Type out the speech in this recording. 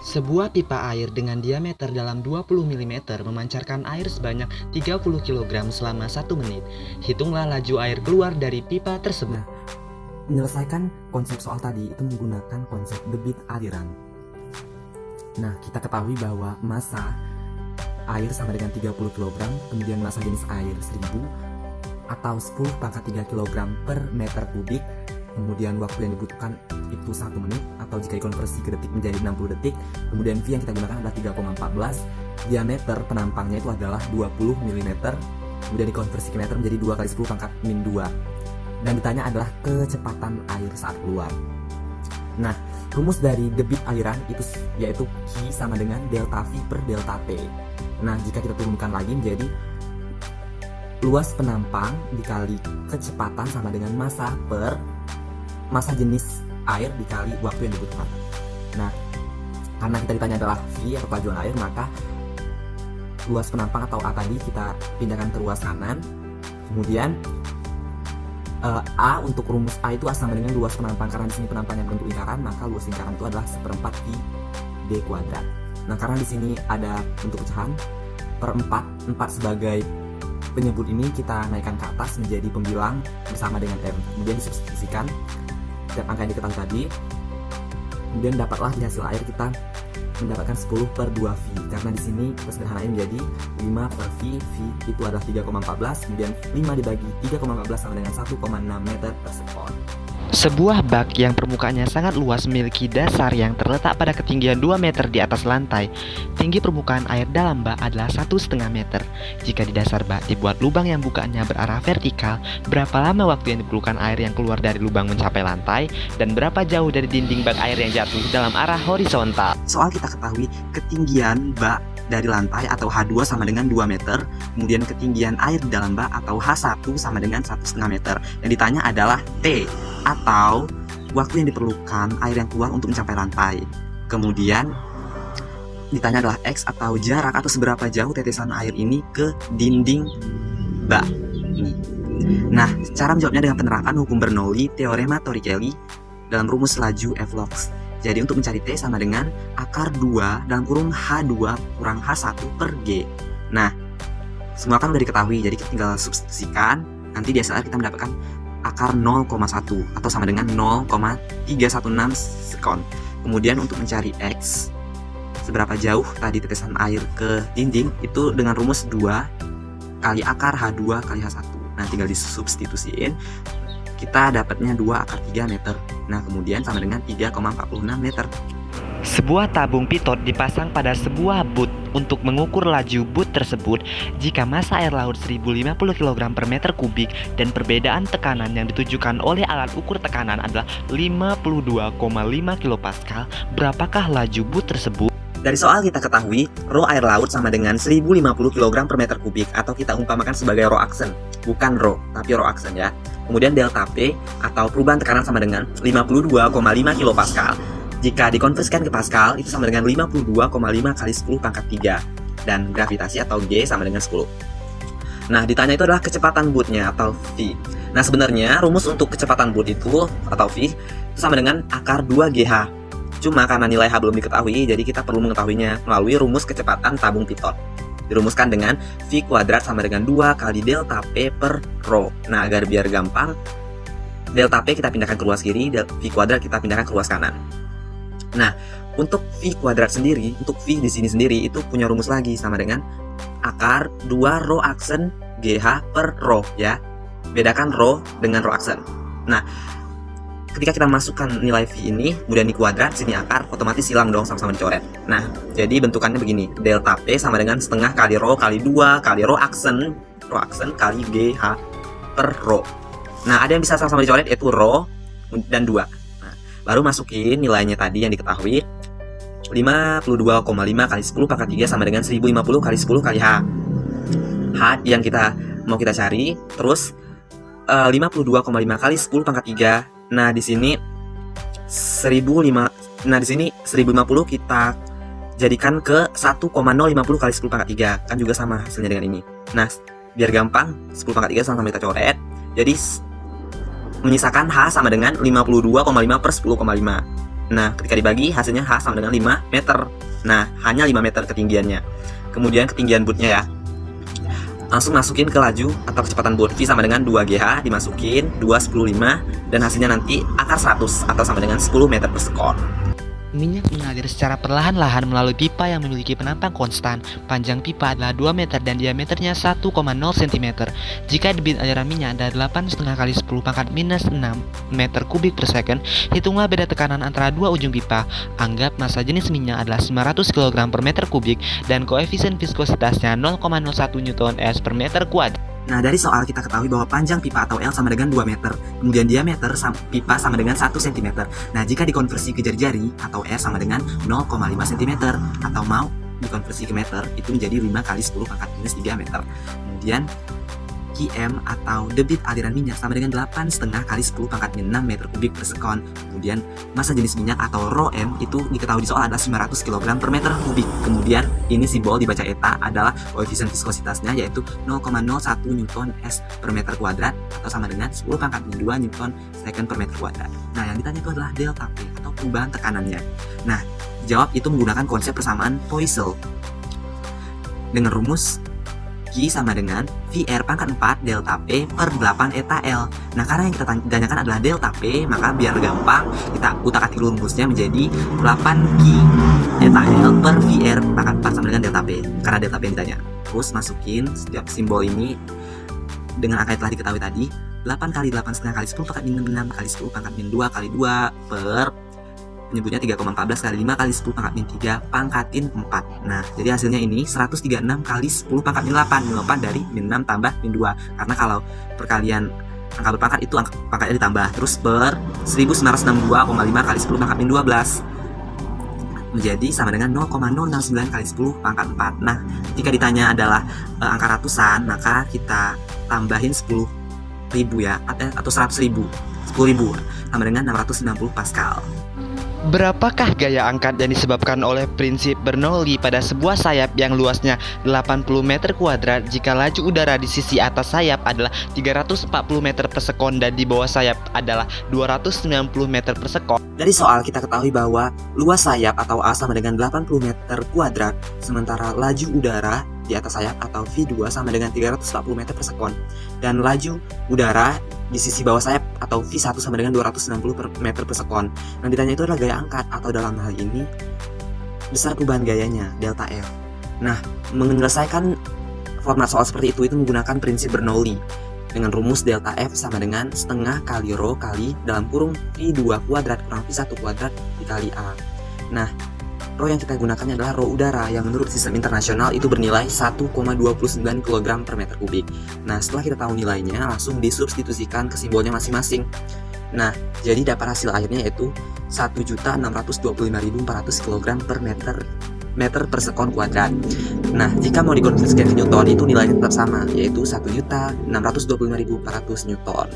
Sebuah pipa air dengan diameter dalam 20 mm memancarkan air sebanyak 30 kg selama 1 menit. Hitunglah laju air keluar dari pipa tersebut. Nah, menyelesaikan konsep soal tadi itu menggunakan konsep debit aliran. Nah, kita ketahui bahwa massa air sama dengan 30 kg, kemudian massa jenis air 1000 atau 10 pangkat 3 kg per meter kubik. Kemudian waktu yang dibutuhkan itu 1 menit, atau jika dikonversi ke detik menjadi 60 detik. Kemudian V yang kita gunakan adalah 3,14. Diameter penampangnya itu adalah 20 mm. Kemudian dikonversi ke meter menjadi 2 kali 10 pangkat min 2. Dan ditanya adalah kecepatan air saat keluar. Nah, rumus dari debit aliran itu yaitu Q sama dengan delta V per delta T. Nah, jika kita turunkan lagi menjadi luas penampang dikali kecepatan sama dengan massa per massa jenis air dikali waktu yang dibutuhkan. Nah, karena kita ditanya adalah V atau kelajuan air, maka luas penampang atau A tadi kita pindahkan ke ruas kanan. Kemudian A, untuk rumus A itu A sama dengan luas penampang, karena di sini penampangnya berbentuk lingkaran, maka luas lingkaran itu adalah 1/4 pi d kuadrat. Nah, karena di sini ada bentuk pecahan per 4 sebagai penyebut ini kita naikkan ke atas menjadi pembilang bersama dengan M. Kemudian disubstitusikan setiap angka yang diketahui tadi. Kemudian dapatlah di hasil air kita mendapatkan 10 per 2 V. Karena di sini kita sederhanain menjadi 5 per V. V itu adalah 3,14. Kemudian 5 dibagi 3,14 sama dengan 1,6 meter per sekon. Sebuah bak yang permukaannya sangat luas memiliki dasar yang terletak pada ketinggian 2 meter di atas lantai. Tinggi permukaan air dalam bak adalah 1,5 meter. Jika di dasar bak dibuat lubang yang bukaannya berarah vertikal, berapa lama waktu yang diperlukan air yang keluar dari lubang mencapai lantai, dan berapa jauh dari dinding bak air yang jatuh dalam arah horizontal? Soal kita ketahui ketinggian bak dari lantai atau H2 sama dengan 2 meter, kemudian ketinggian air di dalam bak atau H1 sama dengan 1,5 meter. Yang ditanya adalah T, atau waktu yang diperlukan air yang keluar untuk mencapai lantai. Kemudian ditanya adalah X, atau jarak atau seberapa jauh tetesan air ini ke dinding bak ini. Nah, cara menjawabnya dengan penerapan hukum Bernoulli, teorema Torricelli dalam rumus laju F-log. Jadi untuk mencari T sama dengan akar 2 dalam kurung H2 kurang H1 per G. Nah, semua kan udah diketahui, jadi kita tinggal substitusikan. Nanti di hasil kita mendapatkan akar 0,1 atau sama dengan 0,316 sekon. Kemudian untuk mencari X, seberapa jauh tadi tetesan air ke dinding, itu dengan rumus 2 kali akar H2 kali H1. Nah, tinggal disubstitusiin, kita dapatnya 2 akar 3 meter. Nah, kemudian sama dengan 3,46 meter. Sebuah tabung pitot dipasang pada sebuah but untuk mengukur laju but tersebut jika massa air laut 1050 kg per meter kubik dan perbedaan tekanan yang ditujukan oleh alat ukur tekanan adalah 52,5 kPa. Berapakah laju but tersebut? Dari soal kita ketahui rho air laut sama dengan 1050 kg per meter kubik, atau kita umpamakan sebagai rho aksen, bukan rho tapi rho aksen ya. Kemudian delta P atau perubahan tekanan sama dengan 52,5 kPa. Jika dikonversikan ke Pascal itu sama dengan 52,5 kali 10 pangkat 3, dan gravitasi atau G sama dengan 10. Nah, ditanya itu adalah kecepatan bootnya atau V. Nah, sebenarnya rumus untuk kecepatan boot itu atau V itu sama dengan akar 2GH. Cuma karena nilai H belum diketahui, jadi kita perlu mengetahuinya melalui rumus kecepatan tabung pitot. Dirumuskan dengan V kuadrat sama dengan 2 kali delta P per rho. Nah, agar biar gampang, delta P kita pindahkan ke ruas kiri, V kuadrat kita pindahkan ke ruas kanan. Nah, untuk V kuadrat sendiri, untuk V di sini sendiri itu punya rumus lagi sama dengan akar 2 rho aksen GH per rho ya. Bedakan rho dengan rho aksen. Nah, ketika kita masukkan nilai V ini, kemudian di kuadrat, sini akar, otomatis hilang dong, sama-sama dicoret. Nah, jadi bentukannya begini. Delta P sama dengan setengah kali rho kali 2 kali rho aksen kali GH per rho. Nah, ada yang bisa sama-sama dicoret, yaitu rho dan 2. Baru masukin nilainya tadi yang diketahui 52,5 kali 10 pangkat 3 sama dengan 1050 kali 10 kali H. H yang mau kita cari. Terus 52,5 kali 10 pangkat 3. Nah, di sini 1050 kita jadikan ke 1,050 kali 10 pangkat 3. Kan juga sama hasilnya dengan ini. Nah, biar gampang 10 pangkat 3 sama kita coret. Jadi menyisakan H sama dengan 52,5 per 10,5. Nah, ketika dibagi hasilnya H sama dengan 5 meter. Nah, hanya 5 meter ketinggiannya. Kemudian ketinggian bootnya ya. Langsung masukin ke laju atau kecepatan boot. V sama dengan 2GH, dimasukin 2,105 dan hasilnya nanti akar 100 atau sama dengan 10 meter per sekon. Minyak mengalir secara perlahan-lahan melalui pipa yang memiliki penampang konstan. Panjang pipa adalah 2 meter dan diameternya 1,0 cm. Jika debit aliran minyak adalah 8,5 kali 10 pangkat minus 6 meter kubik per second, hitunglah beda tekanan antara dua ujung pipa. Anggap massa jenis minyak adalah 900 kg per meter kubik dan koefisien viskositasnya 0,01 Newton/s per meter kuadrat. Nah, dari soal kita ketahui bahwa panjang pipa atau L sama dengan 2 meter, kemudian diameter pipa sama dengan 1 cm. Nah, jika dikonversi ke jari-jari atau R sama dengan 0,5 cm atau mau dikonversi ke meter, itu menjadi 5 kali 10 pangkat minus 3 meter. Kemudian Qm atau debit aliran minyak sama dengan 8,5 kali 10 pangkat 6 meter kubik per sekon. Kemudian massa jenis minyak atau ρm itu diketahui di soal adalah 900 kg per meter kubik. Kemudian ini simbol dibaca eta adalah koefisien viskositasnya yaitu 0,01 Newton/s per meter kuadrat atau sama dengan 10 pangkat 2 Newton second per meter kuadrat. Nah, yang ditanya itu adalah delta P atau perubahan tekanannya. Nah, jawab itu menggunakan konsep persamaan Poiseuille dengan rumus Q sama dengan VR pangkat 4 delta P per 8 eta L. Nah, karena yang kita tanyakan adalah delta P, maka biar gampang kita utak-atik rumusnya menjadi 8Q eta L per VR pangkat 4 sama dengan delta P. Karena delta P yang ditanya. Terus masukin setiap simbol ini dengan angka yang telah diketahui tadi. 8 kali 8,5 kali 10 pangkat min 6 kali 10 pangkat min 2 kali 2 per menyebutnya 3,14 kali 5 kali 10 pangkat min 3 pangkatin 4. Nah, jadi hasilnya ini 136 kali 10 pangkat min 8. Min 8 dari min 6 tambah min 2. Karena kalau perkalian angka berpangkat itu angka pangkatnya ditambah. Terus per 1962,5 kali 10 pangkat min 12 menjadi sama dengan 0,069 kali 10 pangkat 4. Nah, ketika ditanya adalah angka ratusan, maka kita tambahin 10.000 ya, atau 100.000. 10.000 sama dengan 690 Pascal. Berapakah gaya angkat yang disebabkan oleh prinsip Bernoulli pada sebuah sayap yang luasnya 80 meter kuadrat jika laju udara di sisi atas sayap adalah 340 meter per sekon dan di bawah sayap adalah 290 meter per sekon? Dari soal kita ketahui bahwa luas sayap atau A sama dengan 80 meter kuadrat, sementara laju udara di atas sayap atau V2 sama dengan 340 meter per sekon, dan laju udara di sisi bawah sayap atau V1 sama dengan 290 meter per sekon. Nah, ditanya itu adalah gaya angkat atau dalam hal ini besar perubahan gayanya, delta F. Nah, menyelesaikan format soal seperti itu menggunakan prinsip Bernoulli dengan rumus delta F sama dengan setengah kali rho kali dalam kurung V2 kuadrat kurang V1 kuadrat dikali A. Nah, rho yang kita gunakannya adalah rho udara yang menurut sistem internasional itu bernilai 1,29 kg per meter kubik. Nah, setelah kita tahu nilainya, langsung disubstitusikan ke simbolnya masing-masing. Nah, jadi dapat hasil akhirnya yaitu 1.625.400 kg per meter per sekon kuadrat. Nah, jika mau dikonversikan ke Newton itu nilainya tetap sama, yaitu 1.625.400 Newton.